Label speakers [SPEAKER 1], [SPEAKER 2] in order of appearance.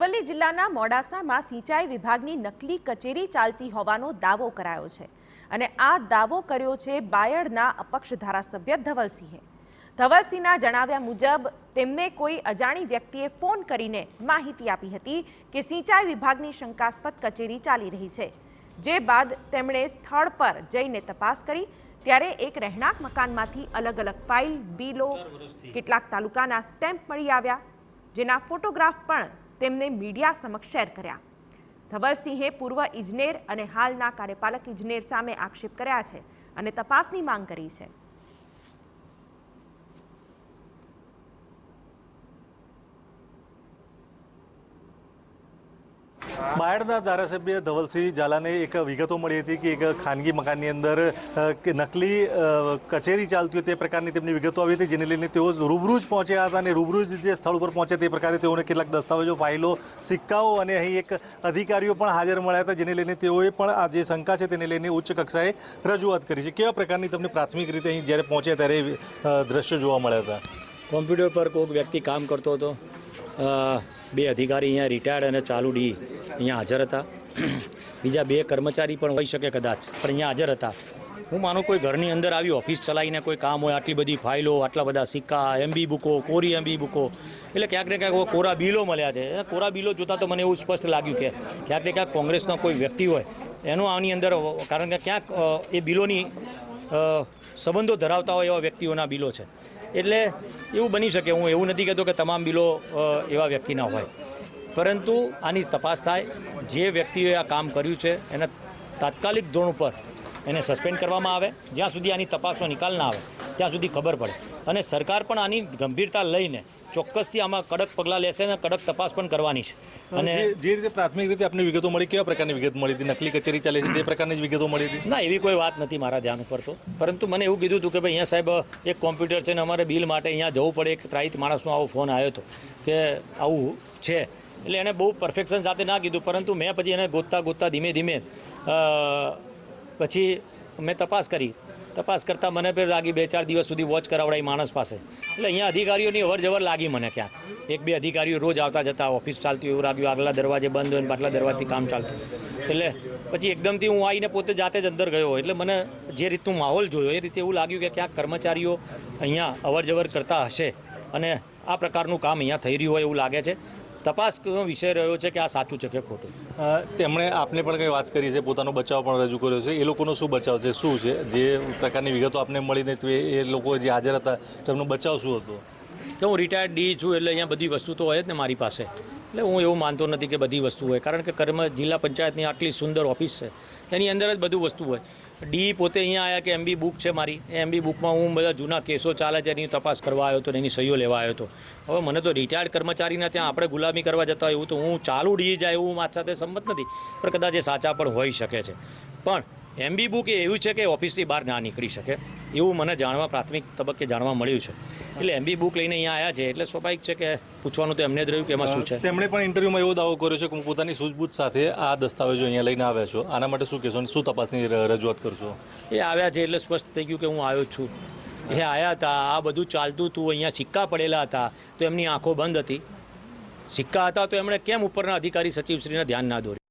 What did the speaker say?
[SPEAKER 1] અરવલ્લી જિલ્લાના મોડાસામાં સિંચાઈ વિભાગની નકલી કચેરી ચાલતી હોવાનો દાવો કરાયો છે અને આ દાવો કર્યો છે બાયડના અપક્ષ ધારાસભ્ય ધવલસિંહે। ધવલસિંહના જણાવ્યા મુજબ તેમને કોઈ અજાણી વ્યક્તિએ ફોન કરીને માહિતી આપી હતી કે સિંચાઈ વિભાગની શંકાસ્પદ કચેરી ચાલી રહી છે, જે બાદ તેમણે સ્થળ પર જઈને તપાસ કરી ત્યારે એક રહેણાંક મકાનમાંથી અલગ અલગ ફાઇલ, બિલો, કેટલાક તાલુકાના સ્ટેમ્પ મળી આવ્યા, જેના ફોટોગ્રાફ પણ તેમને મીડિયા સમક્ષ શેર કર્યા। ધવલસિંહે પૂર્વ ઇજનેર અને હાલના કાર્યપાલક ઇજનેર સામે આક્ષેપ કર્યા છે અને તપાસની માંગ કરી છે।
[SPEAKER 2] બાયડના ધારાસભ્ય ધવલસિંહ ઝાલાને એક વિગતો મળી હતી કે એક ખાનગી મકાનની અંદર નકલી કચેરી ચાલતી હોય તે પ્રકારની તેમની વિગતો આવી હતી, જેને લઈને તેઓ રૂબરૂ જ પહોંચ્યા હતા અને રૂબરૂ જ જે સ્થળ ઉપર પહોંચ્યા તે પ્રકારે તેઓને કેટલાક દસ્તાવેજો, ફાઇલો, સિક્કાઓ અને અહીં એક અધિકારીઓ પણ હાજર મળ્યા હતા, જેને લઈને તેઓએ પણ આ જે શંકા છે તેને લઈને ઉચ્ચ કક્ષાએ રજૂઆત કરી છે। કેવા પ્રકારની તમને પ્રાથમિક રીતે અહીં જ્યારે પહોંચ્યા ત્યારે દ્રશ્યો જોવા મળ્યા હતા?
[SPEAKER 3] કોમ્પ્યુટર પર કોઈક વ્યક્તિ કામ કરતો હતો, બે અધિકારી અહીંયા રિટાયર્ડ અને ચાલુ ડી અહીંયા હાજર હતા, બીજા બે કર્મચારી પણ હોઈ શકે કદાચ, પણ અહીંયા હાજર હતા। હું માનું કોઈ ઘરની અંદર આવી ઓફિસ ચલાવીને કોઈ કામ હોય, આટલી બધી ફાઇલો, આટલા બધા સિક્કા, એમબી બુકો, કોરી એમબી બુકો, એટલે ક્યાંક ને ક્યાંક કોરા બિલો મળ્યા છે। કોરા બિલો જોતાં તો મને એવું સ્પષ્ટ લાગ્યું કે ક્યાંક ને ક્યાંક કોંગ્રેસનો કોઈ વ્યક્તિ હોય એનો આની અંદર, કારણ કે ક્યાંક એ બિલોની સંબંધો ધરાવતા હોય એવા વ્યક્તિઓના બિલો છે, એટલે એવું બની શકે। હું એવું નથી કહેતો કે તમામ બિલો એવા વ્યક્તિના હોય, પરંતુ આની તપાસ થાય, જે વ્યક્તિઓએ આ કામ કર્યું છે એને તાત્કાલિક ધોરણ ઉપર એને સસ્પેન્ડ કરવામાં આવે, જ્યાં સુધી આની તપાસનો નિકાલ ના આવે ત્યાં સુધી ખબર પડે, અને સરકાર પણ આની ગંભીરતા લઈને ચોક્કસથી આમાં કડક પગલાં લેશે અને કડક તપાસ પણ કરવાની છે।
[SPEAKER 2] અને જે રીતે પ્રાથમિક રીતે આપની વિગતો મળી, કેવા પ્રકારની વિગત મળી હતી? નકલી કચેરી ચાલે છે તે પ્રકારની જ વિગતો મળી હતી?
[SPEAKER 3] ના, એવી કોઈ વાત નથી મારા ધ્યાન ઉપર તો, પરંતુ મને એવું કીધું હતું કે ભાઈ અહીંયા સાહેબ એક કોમ્પ્યુટર છે ને અમારે બિલ માટે અહીંયા જવું પડે, એક ત્રાહિત માણસનો આવો ફોન આવ્યો હતો કે આવું છે, એટલે એણે બહુ પરફેક્શન સાથે ના કીધું, પરંતુ મેં પછી એને ગોતતા ધીમે ધીમે પછી મેં તપાસ કરી। તપાસ કરતાં મને પણ લાગી 2-4 દિવસ સુધી વોચ કરાવડાવી માણસ પાસે, એટલે અહીંયા અધિકારીઓની અવરજવર લાગી મને ક્યાંક, 1-2 અધિકારીઓ રોજ આવતા જતા, ઓફિસ ચાલતી એવું લાગ્યું, આગલા દરવાજે બંધ હોય ને પાછલા દરવાજેથી કામ ચાલતું, એટલે પછી એકદમથી હું આવીને પોતે જાતે જ અંદર ગયો, એટલે મને જે રીતનું માહોલ જોયો એ રીતે એવું લાગ્યું કે ક્યાંક કર્મચારીઓ અહીંયા અવરજવર કરતા હશે અને આ પ્રકારનું કામ અહીંયા થઈ રહ્યું હોય એવું લાગે છે। તપાસનો વિષય રહ્યો છે કે આ સાચું છે કે ખોટું।
[SPEAKER 2] તેમણે આપને પણ કંઈ વાત કરી છે, પોતાનો બચાવ પણ રજૂ કર્યો છે, એ લોકોનો શું બચાવ છે, શું છે, જે પ્રકારની વિગતો આપને મળીને તો એ લોકો જે હાજર હતા તેમનો બચાવ શું હતો?
[SPEAKER 3] કે હું રિટાયર્ડ ડી છું, એટલે અહીંયા બધી વસ્તુ તો હોય જ ને મારી પાસે, એટલે હું એવું માનતો નથી કે બધી વસ્તુ હોય, કારણ કે જિલ્લા પંચાયતની આટલી સુંદર ઓફિસ છે એની અંદર જ બધું વસ્તુ હોય। ડી પોતે અહીંયા આવ્યા કે એમબી બુક છે મારી, એ એમબી બુકમાં હું બધા જૂના કેસો ચાલે છે એની તપાસ કરવા આવ્યો હતો, એની સહીઓ લેવા આવ્યો હતો। હવે મને તો રિટાયર્ડ કર્મચારીના ત્યાં આપણે ગુલામી કરવા જતા હોય એવું તો હું ચાલુ ડી જાય એવું મારી સાથે સંમત નથી, પણ કદાચ એ સાચા પણ હોઈ શકે છે, પણ એમબી બુક એ એવું છે કે ઓફિસથી બહાર ના નીકળી શકે એવું મને પ્રાથમિક તબક્કે જાણવા મળ્યું છે, એટલે એમબી બુક લઈને અહીંયા આવ્યા છે, એટલે સ્વાભાવિક છે કે પૂછવાનું તો એમને જ રહ્યું કે એમાં શું છે।
[SPEAKER 2] તેમણે પણ ઇન્ટરવ્યુમાં એવો દાવો કર્યો છે કે હું પોતાની સૂઝબૂછ સાથે આ દસ્તાવેજો અહીંયા લઈને આવ્યા છો, આના માટે શું કહેશો અને શું તપાસની રજૂઆત કરશો?
[SPEAKER 3] એ આવ્યા છે એટલે સ્પષ્ટ થઈ ગયું કે હું આવ્યો છું, એ આવ્યા હતા, આ બધું ચાલતું હતું, અહીંયા સિક્કા પડેલા હતા તો એમની આંખો બંધ હતી, સિક્કા હતા તો એમણે કેમ ઉપરના અધિકારી સચિવશ્રીને ધ્યાન ના દોર્યું?